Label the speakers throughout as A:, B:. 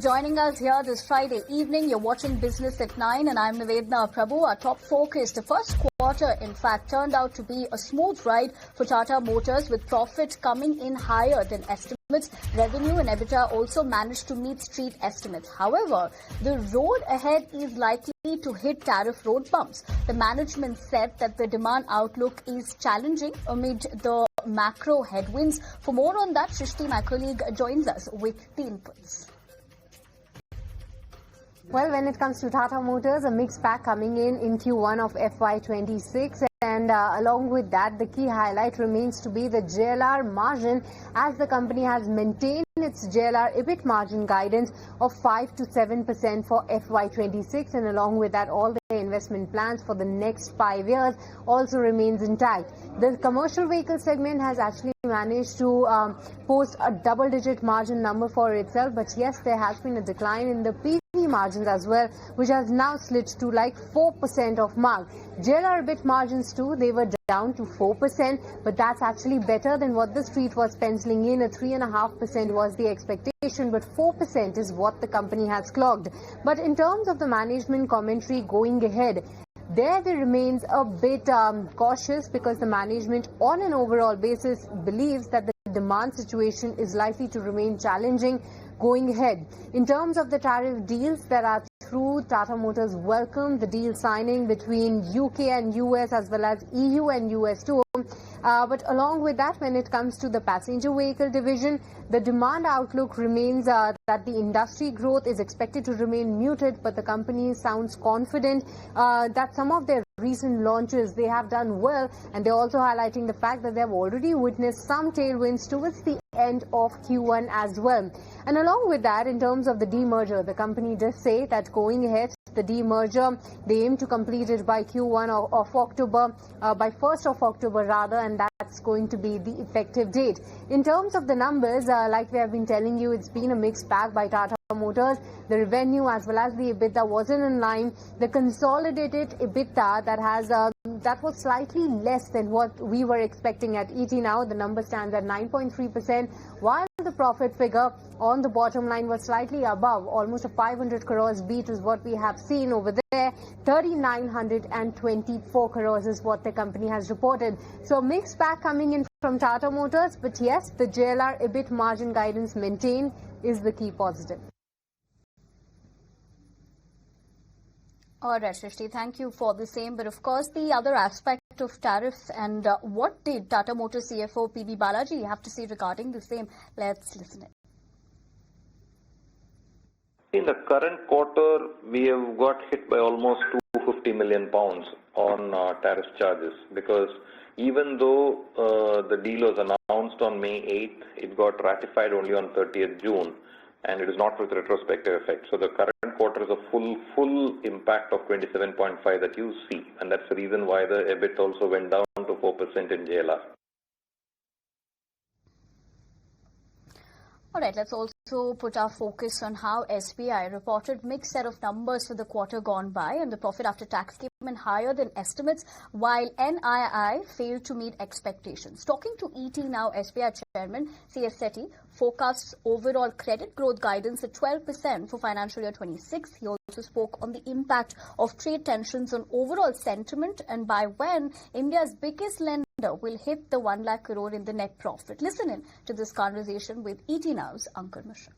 A: joining us here this Friday evening. You're watching Business at 9 and I'm Nivedna Prabhu. Our top focus, the first quarter, in fact, turned out to be a smooth ride for Tata Motors, with profit coming in higher than estimates. Revenue and EBITDA also managed to meet street estimates. However, the road ahead is likely to hit tariff road bumps. The management said that the demand outlook is challenging amid the macro headwinds. For more on that, Shrishti, my colleague, joins us with the inputs.
B: Well, when it comes to Tata Motors, a mixed bag coming in Q1 of FY26. And along with that, the key highlight remains to be the JLR margin, as the company has maintained its JLR EBIT margin guidance of 5 to 7% for FY26. And along with that, all the investment plans for the next 5 years also remains intact. The commercial vehicle segment has actually managed to post a double-digit margin number for itself. But yes, there has been a decline in the PV margins as well, which has now slid to like 4% of mark. JLR EBIT margins too, they were down to 4%, but that's actually better than what the street was penciling in. A 3.5% was the expectation, but 4% is what the company has clocked. But in terms of the management commentary going ahead, there remains a bit cautious, because the management on an overall basis believes that the demand situation is likely to remain challenging going ahead. In terms of the tariff deals that are through, Tata Motors welcomed the deal signing between UK and US as well as EU and US too. But along with that, when it comes to the passenger vehicle division, the demand outlook remains that the industry growth is expected to remain muted, but the company sounds confident that some of their recent launches, they have done well, and they're also highlighting the fact that they've already witnessed some tailwinds towards the end of Q1 as well. And along with that, in terms of the demerger, the company does say that going ahead, the demerger, they aim to complete it by Q1 of October, by 1st of October rather, and that's going to be the effective date. In terms of the numbers, like we have been telling you, it's been a mixed bag by Tata Motors. The revenue as well as the EBITDA wasn't in line. The consolidated EBITDA that was slightly less than what we were expecting at ET now. The number stands at 9.3%, while the profit figure on the bottom line was slightly above. Almost a 500 crores beat is what we have seen over there. 3,924 crores is what the company has reported. So mixed bag coming in from Tata Motors, but yes, the JLR EBIT margin guidance maintained is the key positive.
A: All right, Shrishti, thank you for the same. But of course, the other aspect of tariffs, and what did Tata Motors CFO PB Balaji have to say regarding the same? Let's listen in.
C: In the current quarter, we have got hit by almost 250 million pounds on tariff charges, because even though the deal was announced on May 8th, it got ratified only on 30th June, and it is not with retrospective effect. So the current quarter is a full impact of 27.5 that you see, and that's the reason why the EBIT also went down to 4% in JLR.
A: All right, let's also put our focus on how SBI reported mixed set of numbers for the quarter gone by, and the profit after tax came in higher than estimates, while NII failed to meet expectations. Talking to ET now, SBI Chairman C.S. Sethi forecasts overall credit growth guidance at 12% for financial year 26. He also spoke on the impact of trade tensions on overall sentiment, and by when India's biggest lender will hit the 1 lakh crore in the net profit. Listen in to this conversation with ET Now's Ankur Mishra.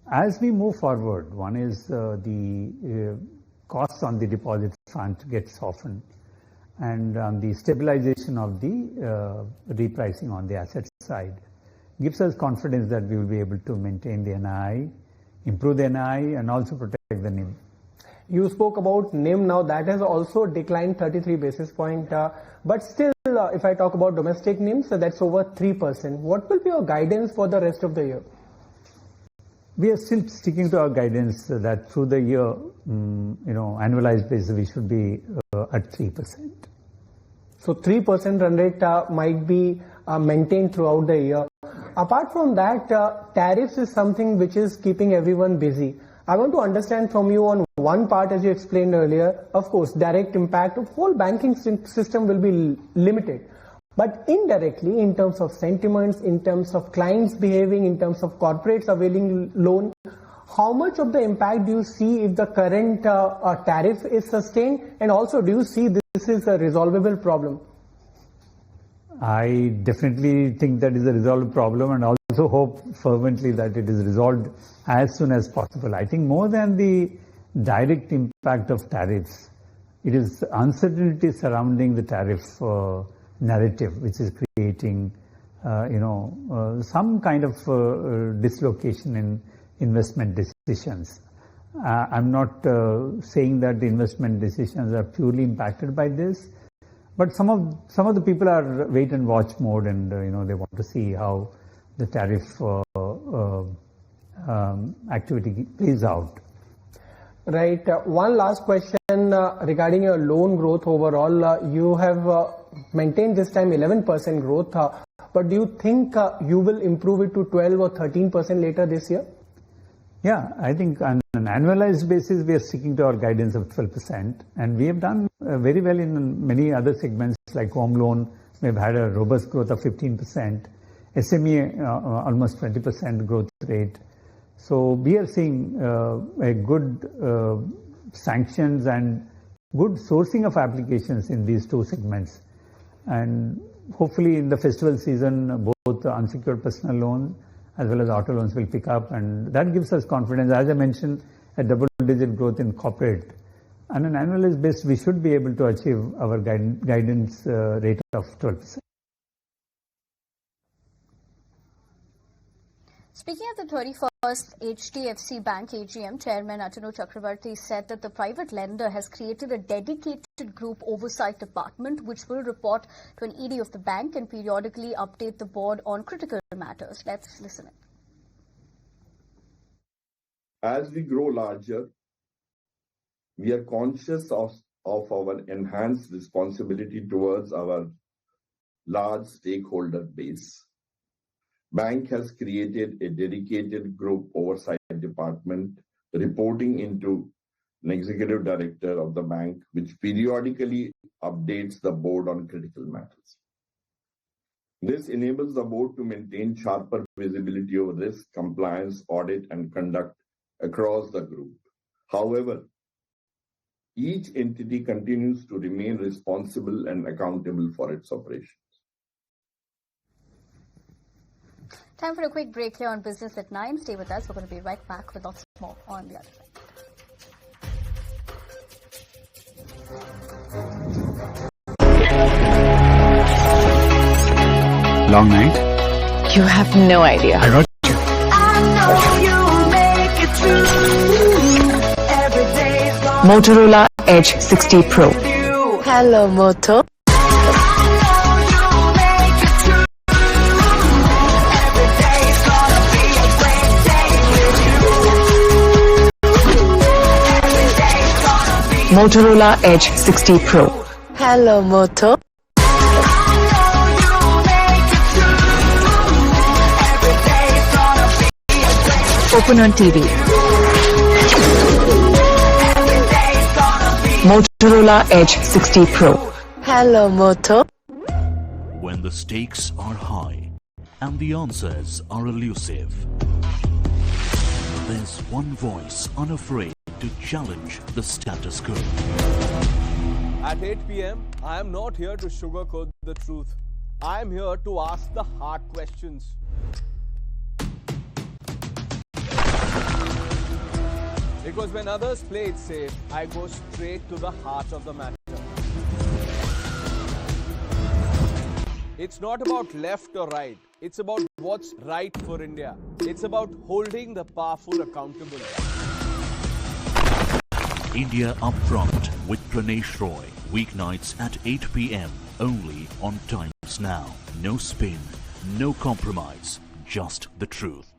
D: As we move forward, one is the costs on the deposit front get softened, and the stabilization of the repricing on the asset side gives us confidence that we will be able to maintain the NII, improve the NII, and also protect the NIM.
E: You spoke about NIM. Now that has also declined 33 basis point, but still, if I talk about domestic NIM, so that's over 3%. What will be your guidance for the rest of the year?
D: We are still sticking to our guidance that through the year, annualized basis, we should be at 3%.
E: So 3% run rate might be maintained throughout the year. Apart from that, tariffs is something which is keeping everyone busy. I want to understand from you on one part, as you explained earlier, of course, direct impact of whole banking system will be limited. But indirectly, in terms of sentiments, in terms of clients behaving, in terms of corporates availing loan, how much of the impact do you see if the current tariff is sustained? And also, do you see this is a resolvable problem?
D: I definitely think that is a resolved problem, and also hope fervently that it is resolved as soon as possible. I think more than the direct impact of tariffs, it is uncertainty surrounding the tariff narrative which is creating, some kind of dislocation in investment decisions. I'm not saying that the investment decisions are purely impacted by this, but some of the people are wait and watch mode, and they want to see how the tariff activity plays out.
E: Right. One last question regarding your loan growth overall. You have maintained this time 11% growth, but do you think you will improve it to 12 or 13% later this year?
D: Yeah, I think on an annualized basis, we are sticking to our guidance of 12%. And we have done very well in many other segments like home loan. We've had a robust growth of 15%. SME, almost 20% growth rate. So we are seeing a good sanctions and good sourcing of applications in these two segments. And hopefully in the festival season, both unsecured personal loan as well as auto loans will pick up, and that gives us confidence. As I mentioned, a double-digit growth in corporate. On an annualized basis, we should be able to achieve our guidance rate of 12%.
A: Speaking at the 31st HDFC Bank AGM, Chairman Atanu Chakravarti said that the private lender has created a dedicated group oversight department which will report to an ED of the bank and periodically update the board on critical matters. Let's listen in.
F: As we grow larger, we are conscious of our enhanced responsibility towards our large stakeholder base. Bank has created a dedicated group oversight department reporting into an executive director of the bank, which periodically updates the board on critical matters. This enables the board to maintain sharper visibility over risk, compliance, audit, and conduct across the group. However, each entity continues to remain responsible and accountable for its operations.
A: Time for a quick break here on Business at 9. Stay with us. We're going to be right back with lots more on the other side.
G: Long night?
H: You have no idea.
G: I got you.
H: Motorola Edge 60 Pro. Hello, Moto. Motorola Edge 60 Pro. Hello, Moto. Open on TV. Motorola Edge 60 Pro. Hello, Moto.
I: When the stakes are high and the answers are elusive, there's one voice unafraid to challenge the status quo.
J: At 8 p.m., I am not here to sugarcoat the truth. I am here to ask the hard questions. Because when others play it safe, I go straight to the heart of the matter. It's not about left or right. It's about what's right for India. It's about holding the powerful accountable.
I: India Upfront with Pranesh Roy. Weeknights at 8 p.m. only on Times Now. No spin, no compromise, just the truth.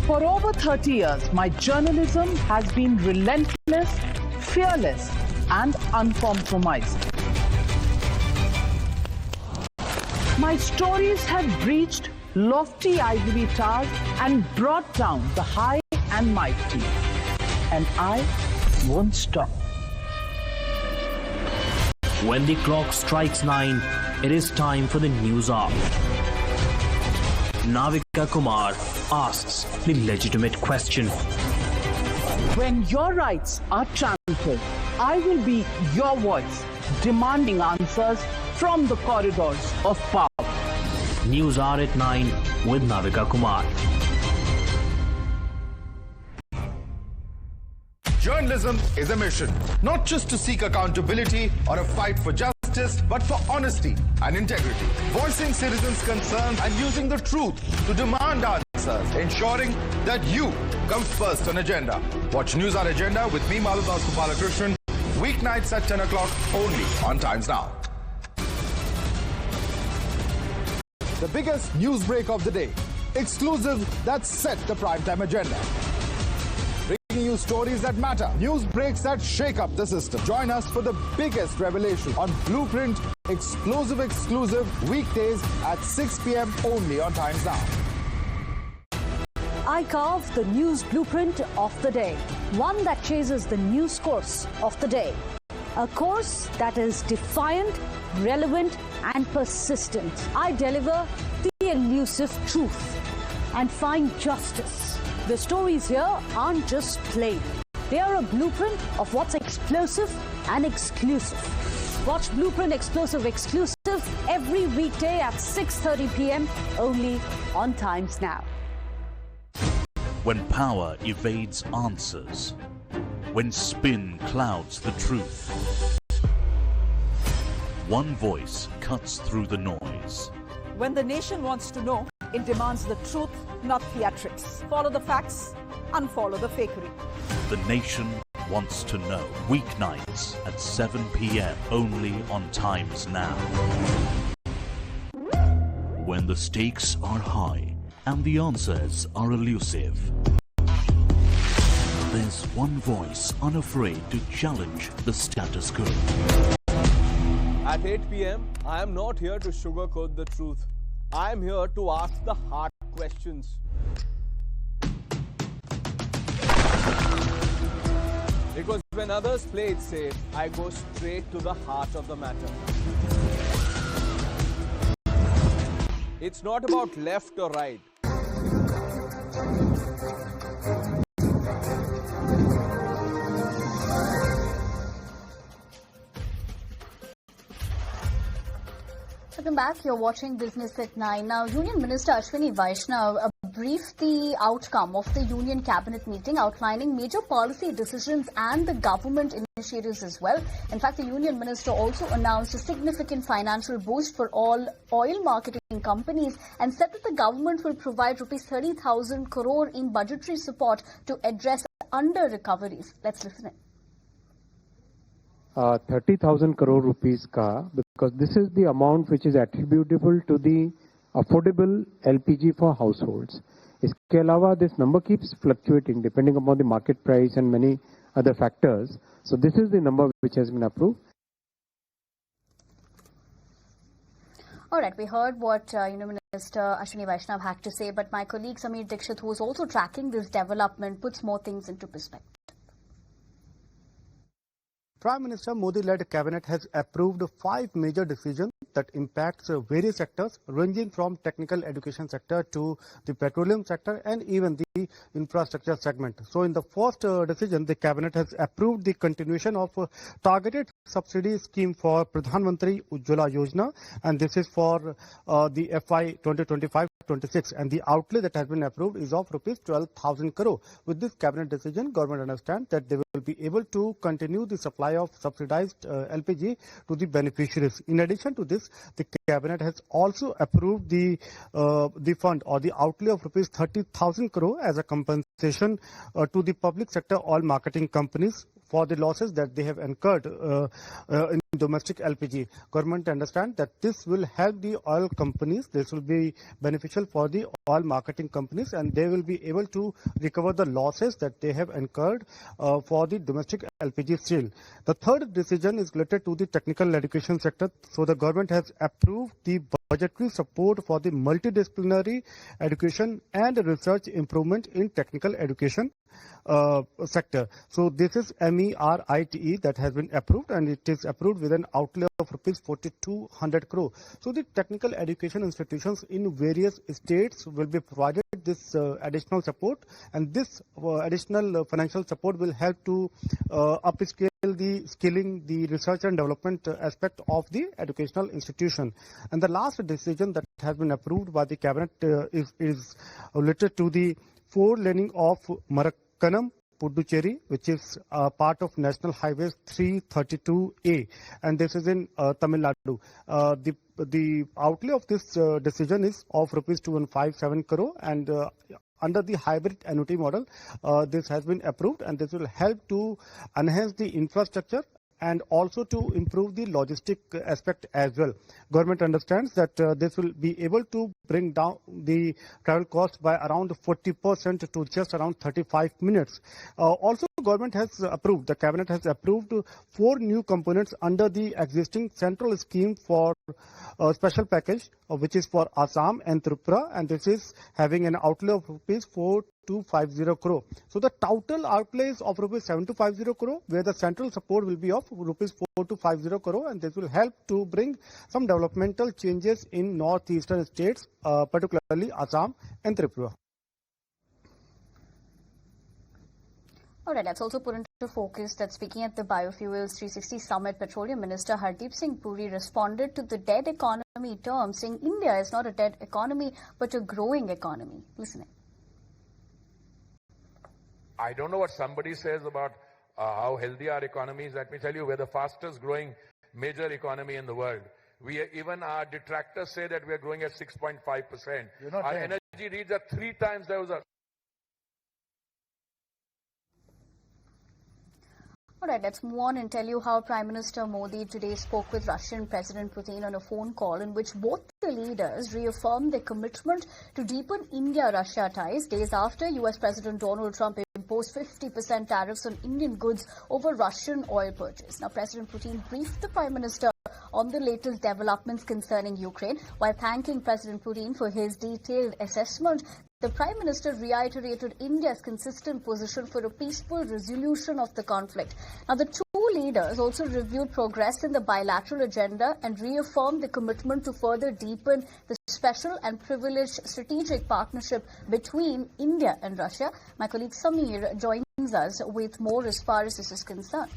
K: For over 30 years, my journalism has been relentless, fearless, and uncompromising. My stories have reached lofty ivory towers and brought down the high and mighty. And I won't stop.
L: When the clock strikes 9, it is time for the news hour. Navika Kumar asks the legitimate question.
K: When your rights are trampled, I will be your voice, demanding answers from the corridors of power.
L: News hour at 9 with Navika Kumar.
M: Journalism is a mission, not just to seek accountability or a fight for justice, but for honesty and integrity. Voicing citizens' concerns and using the truth to demand answers, ensuring that you come first on agenda. Watch News Hour Agenda with me, Madhudas Gopalakrishnan, weeknights at 10 o'clock only on Times Now. The biggest news break of the day. Exclusive that set the primetime agenda. Bringing you stories that matter. News breaks that shake up the system. Join us for the biggest revelation on Blueprint exclusive weekdays at 6 p.m. only on Times Now.
N: I carve the news blueprint of the day. One that chases the news course of the day. A course that is defiant, relevant and persistent. I deliver the elusive truth and find justice. The stories here aren't just plain. They are a blueprint of what's explosive and exclusive. Watch Blueprint Exclusive every weekday at 6:30 p.m. only on Times Now.
I: When power evades answers, when spin clouds the truth, one voice cuts through the noise.
O: When the nation wants to know, it demands the truth, not theatrics. Follow the facts, unfollow the fakery.
I: The nation wants to know. Weeknights at 7 p.m. only on Times Now. When the stakes are high and the answers are elusive, there's one voice unafraid to challenge the status quo.
J: At 8 p.m., I am not here to sugarcoat the truth. I am here to ask the hard questions. Because when others play it safe, I go straight to the heart of the matter. It's not about left or right.
A: Welcome back. You're watching Business at 9. Now, Union Minister Ashwini Vaishnav briefed the outcome of the Union Cabinet meeting, outlining major policy decisions and the government initiatives as well. In fact, the Union Minister also announced a significant financial boost for all oil marketing companies and said that the government will provide rupees 30,000 crore in budgetary support to address under-recoveries. Let's listen in.
P: 30,000 crore rupees ka, because this is the amount which is attributable to the affordable LPG for households. Iske alawa, this number keeps fluctuating depending upon the market price and many other factors. So this is the number which has been approved.
A: All right, we heard what Union Minister Ashwini Vaishnav had to say, but my colleague Sameer Dixit, who is also tracking this development, puts more things into perspective.
Q: Prime Minister Modi-led cabinet has approved 5 major decisions that impacts various sectors ranging from technical education sector to the petroleum sector and even the infrastructure segment. So in the first decision, the cabinet has approved the continuation of targeted subsidy scheme for Pradhan Mantri Ujjwala Yojana, and this is for the FY 2025-26, and the outlay that has been approved is of rupees 12,000 crore. With this cabinet decision, government understands that they will be able to continue the supply of subsidized LPG to the beneficiaries. In addition to this, the cabinet has also approved the fund or the outlay of rupees 30,000 crore as a compensation to the public sector oil marketing companies for the losses that they have incurred in domestic LPG. Government understands that this will help the oil companies. This will be beneficial for the oil marketing companies, and they will be able to recover the losses that they have incurred for the domestic LPG sale. The third decision is related to the technical education sector. So the government has approved the budgetary support for the multidisciplinary education and research improvement in technical education. sector. So this is MERITE that has been approved, and it is approved with an outlay of rupees 4,200 crore. So the technical education institutions in various states will be provided this additional support, and this additional financial support will help to upscale the skilling, the research and development aspect of the educational institution. And the last decision that has been approved by the cabinet is related to the four-laning of Marakkanam Puducherry, which is part of National Highway 332A, and this is in Tamil Nadu. The outlay of this decision is of rupees 2157 crore, and under the hybrid annuity model, this has been approved, and this will help to enhance the infrastructure and also to improve the logistic aspect as well. Government understands that this will be able to bring down the travel cost by around 40% to just around 35 minutes. Also, government has approved, the cabinet has approved 4 new components under the existing central scheme for special package, which is for Assam and Tripura, and this is having an outlay of rupees 4,250 crore. So the total outlay is of rupees 7,250 crore, where the central support will be of rupees 4,250 crore, and this will help to bring some developmental changes in northeastern states, particularly Assam and Tripura.
A: All right, let's also put into focus that speaking at the Biofuels 360 Summit, Petroleum Minister Hardeep Singh Puri responded to the dead economy term, saying India is not a dead economy, but a growing economy. Listen.
R: I don't know what somebody says about how healthy our economy is. Let me tell you, we're the fastest growing major economy in the world. Even our detractors say that we're growing at 6.5%. Our energy needs are 3 times. There was a
A: All right, let's move on and tell you how Prime Minister Modi today spoke with Russian President Putin on a phone call in which both the leaders reaffirmed their commitment to deepen India-Russia ties days after US President Donald Trump imposed 50% tariffs on Indian goods over Russian oil purchase. Now, President Putin briefed the Prime Minister on the latest developments concerning Ukraine. While thanking President Putin for his detailed assessment, the Prime Minister reiterated India's consistent position for a peaceful resolution of the conflict. Now, the two leaders also reviewed progress in the bilateral agenda and reaffirmed the commitment to further deepen the special and privileged strategic partnership between India and Russia. My colleague Samir joins us with more as far as this is concerned.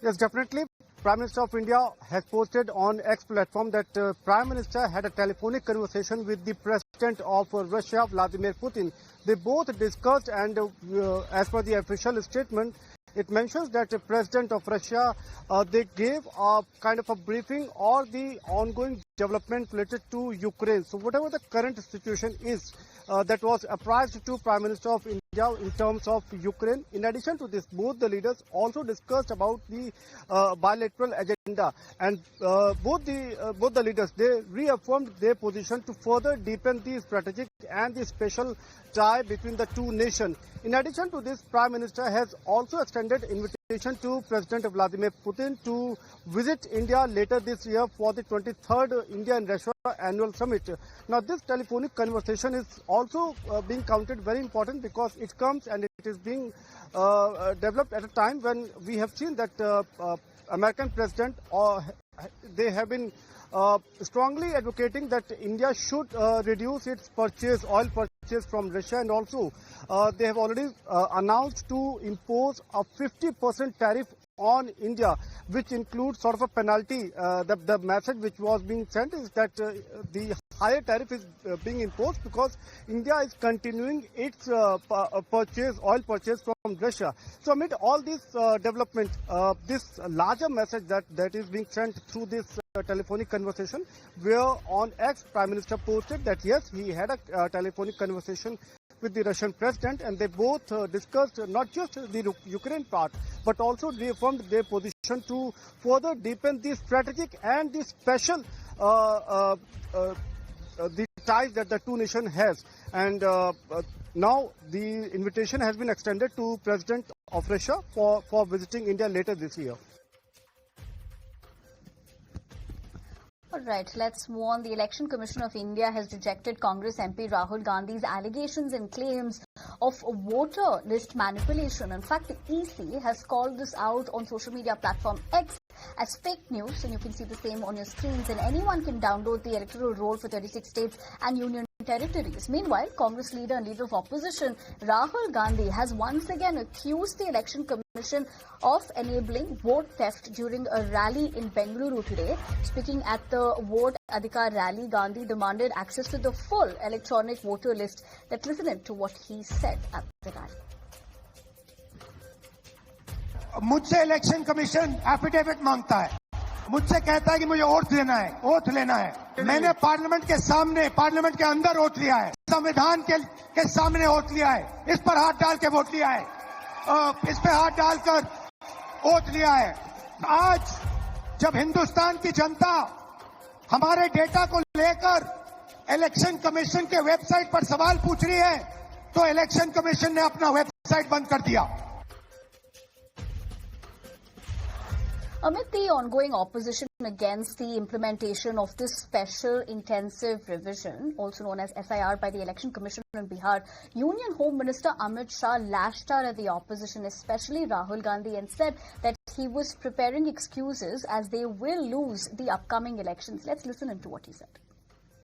Q: Yes, definitely. Prime Minister of India has posted on X platform that Prime Minister had a telephonic conversation with the President of Russia, Vladimir Putin. They both discussed, and as per the official statement, it mentions that the President of Russia, they gave a kind of a briefing or the ongoing development related to Ukraine. So whatever the current situation is, that was apprised to Prime Minister of India in terms of Ukraine. In addition to this, both the leaders also discussed about the bilateral agenda, and both the leaders, they reaffirmed their position to further deepen the strategic and the special tie between the two nations. In addition to this, Prime Minister has also extended invitation to President Vladimir Putin to visit India later this year for the 23rd India and Russia annual summit. Now, this telephonic conversation is also being counted very important because it comes and it is being developed at a time when we have seen that American president, they have been strongly advocating that India should reduce its oil purchase from Russia, and also they have already announced to impose a 50% tariff on India, which includes sort of a penalty. The message which was being sent is that the higher tariff is being imposed because India is continuing its oil purchase from Russia. So amid all this development, this larger message that is being sent through this telephonic conversation, where on X, Prime Minister posted that yes, he had a telephonic conversation with the Russian president, and they both discussed not just the Ukraine part, but also reaffirmed their position to further deepen the strategic and the special the ties that the two nations has. And now the invitation has been extended to President of Russia for visiting India later this year.
A: All right, let's move on. The Election Commission of India has rejected Congress MP Rahul Gandhi's allegations and claims of voter list manipulation. In fact, the EC has called this out on social media platform X as fake news, and you can see the same on your screens, and anyone can download the electoral roll for 36 states and union territories. Meanwhile, Congress leader and leader of opposition Rahul Gandhi has once again accused the Election Commission of enabling vote theft during a rally in Bengaluru today. Speaking at the Vote Adhikar rally, Gandhi demanded access to the full electronic voter list. Let's listen to what he said at the rally.
S: मुझसे election commission affidavit मांगता है, मुझसे कहता है कि मुझे oath लेना है। मैंने पार्लियामेंट के अंदर ओथ लिया है, संविधान के सामने ओथ लिया है, इस पर हाथ डाल के वोट लिया है, इस पे हाथ डालकर ओथ लिया है। आज जब हिंदुस्तान की जनता हमारे डेटा को लेकर इलेक्शन कमीशन के वेबसाइट पर सवाल पूछ रही है, तो इलेक्शन कमीशन ने अपना वेबसाइट बंद कर दिया।
A: Amid the ongoing opposition against the implementation of this special intensive revision, also known as SIR, by the Election Commission in Bihar, Union Home Minister Amit Shah lashed out at the opposition, especially Rahul Gandhi, and said that he was preparing excuses as they will lose the upcoming elections. Let's listen to what he said.